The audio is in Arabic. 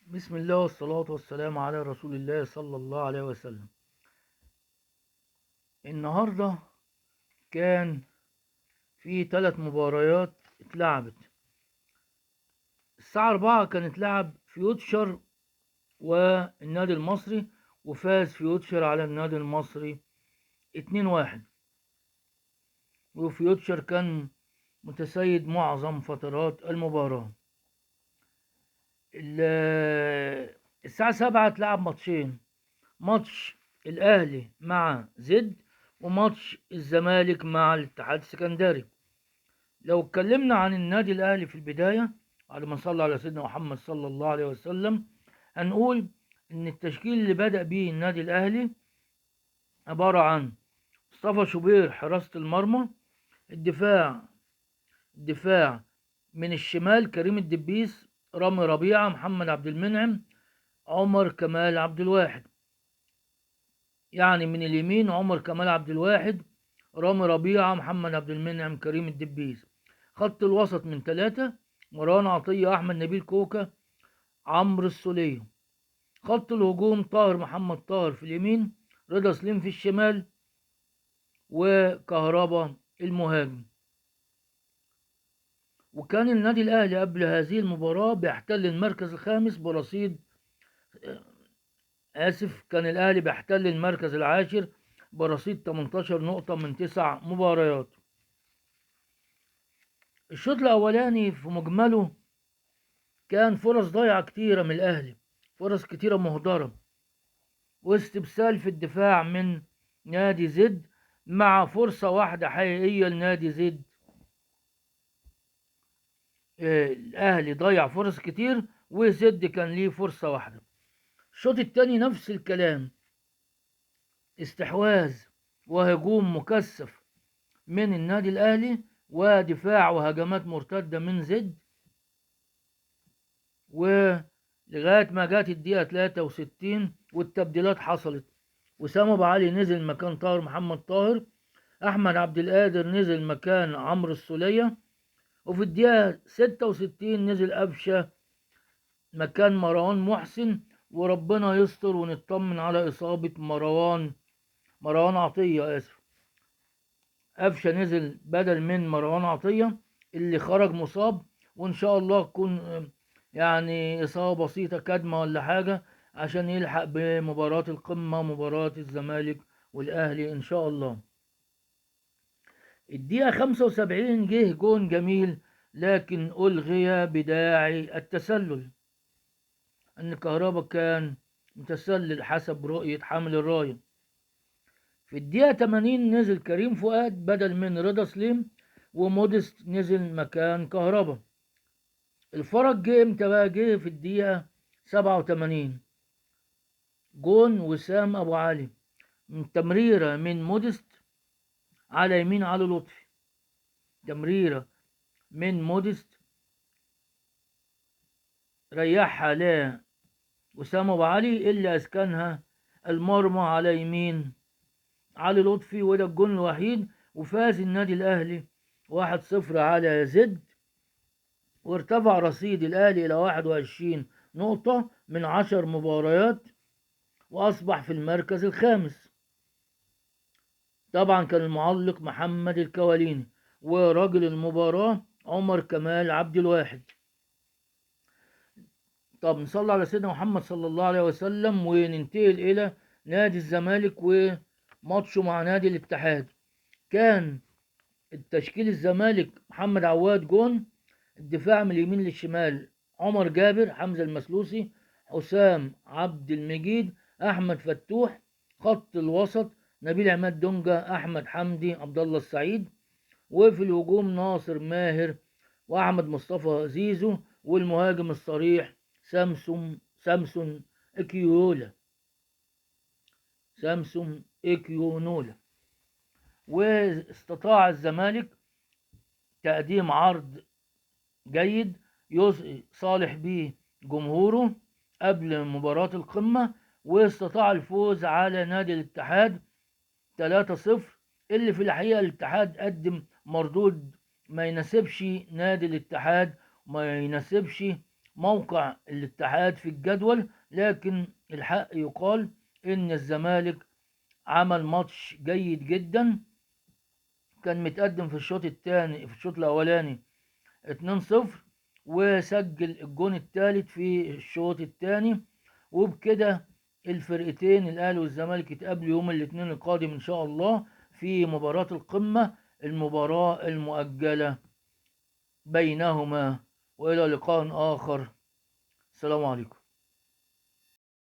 بسم الله والصلاة والسلام على رسول الله صلى الله عليه وسلم. النهاردة كان في 3 مباريات اتلعبت. الساعة 4 كانت لعب فيوتشر والنادي المصري، وفاز فيوتشر على النادي المصري 2-1. وفيوتشر كان متسيد معظم فترات المباراة. الساعة 7 اتلعب ماتشين، ماتش الأهلي مع زد وماتش الزمالك مع الاتحاد السكندري. لو اتكلمنا عن النادي الأهلي في البداية، بعد ما صلى على سيدنا محمد صلى الله عليه وسلم، هنقول إن التشكيل اللي بدأ بيه النادي الأهلي عبارة عن مصطفى شوبير حراسة المرمى. الدفاع من الشمال كريم الدبيس، رامي ربيعة، محمد عبد المنعم، عمر كمال عبد الواحد. يعني من اليمين عمر كمال عبد الواحد، رامي ربيعة، محمد عبد المنعم، كريم الدبيس. خط الوسط من 3: مروان عطية، أحمد نبيل كوكا، عمرو السولية. خط الهجوم طاهر محمد طاهر في اليمين، رضا سليم في الشمال، وكهربا المهاجم. وكان النادي الأهلي قبل هذه المباراة بيحتل المركز الخامس برصيد كان الأهلي بيحتل المركز العاشر برصيد 18 نقطة من 9 مباريات. الشوط الأولاني في مجمله كان فرص ضايعة كتيرة من الأهلي، فرص كتيرة مهدرة، واستبسال في الدفاع من نادي زد، مع فرصة واحدة حقيقية لنادي زد. الأهلي ضيع فرص كتير وزد كان ليه فرصة واحدة. الشوط التاني نفس الكلام، استحواذ وهجوم مكثف من النادي الأهلي، ودفاع وهجمات مرتدة من زد، ولغاية ما جات الدقيقة 63 والتبديلات حصلت. وسام أبو علي نزل مكان طاهر محمد طاهر، أحمد عبد القادر نزل مكان عمرو السولية، وفي الدقيقة 66 نزل قفشة مكان مروان محسن. وربنا يستر ونطمن على إصابة مروان عطية. قفشة نزل بدل من مروان عطية اللي خرج مصاب، وإن شاء الله تكون يعني إصابة بسيطة كدمة ولا حاجة، عشان يلحق بمباراة القمة، مباراة الزمالك والأهلي إن شاء الله. الدقيقة 75 جه جون جميل، لكن ألغي بداعي التسلل، أن كهربا كان متسلل حسب رؤية حامل الراية. في الدقيقة 80 نزل كريم فؤاد بدل من رضا سليم، ومودست نزل مكان كهربا. الفرق جه امتى بقى؟ جه في الدقيقة 87، جون وسام أبو علي من تمريرة من مودست على يمين علي لطفي. تمريرة من مودست ريحها وسام أبو علي اللي أسكنها المرمى على يمين علي لطفي، وده الجون الوحيد. وفاز النادي الأهلي 1-0 على زد، وارتفع رصيد الأهلي إلى 21 نقطة من 10 مباريات، وأصبح في المركز الخامس. طبعا كان المعلق محمد الكواليني، ورجل المباراة عمر كمال عبد الواحد. طب نصلي على سيدنا محمد صلى الله عليه وسلم وننتقل إلى نادي الزمالك وماتشه مع نادي الاتحاد. كان التشكيل: الزمالك محمد عواد جون، الدفاع من اليمين للشمال عمر جابر، حمزة المسلوسي، حسام عبد المجيد، أحمد فتوح. خط الوسط نبيل عماد دونجا، أحمد حمدي، عبد الله السعيد. وفي الهجوم ناصر ماهر وأحمد مصطفى زيزو، والمهاجم الصريح سامسون إكيولا سامسون إكيونولا. واستطاع الزمالك تقديم عرض جيد صالح به جمهوره قبل مباراة القمة، واستطاع الفوز على نادي الاتحاد 3-0، اللي في الحقيقة الاتحاد قدم مردود ما يناسبش نادي الاتحاد وما يناسبش موقع الاتحاد في الجدول، لكن الحق يقال ان الزمالك عمل ماتش جيد جدا. كان متقدم في الشوط الثاني، في الشوط الاولاني 2-0، وسجل الجون الثالث في الشوط الثاني. وبكده الفرقتين الاهلي والزمالك يتقابلوا يوم الاثنين القادم ان شاء الله في مباراة القمة، المباراة المؤجلة بينهما. والى لقاء اخر، السلام عليكم.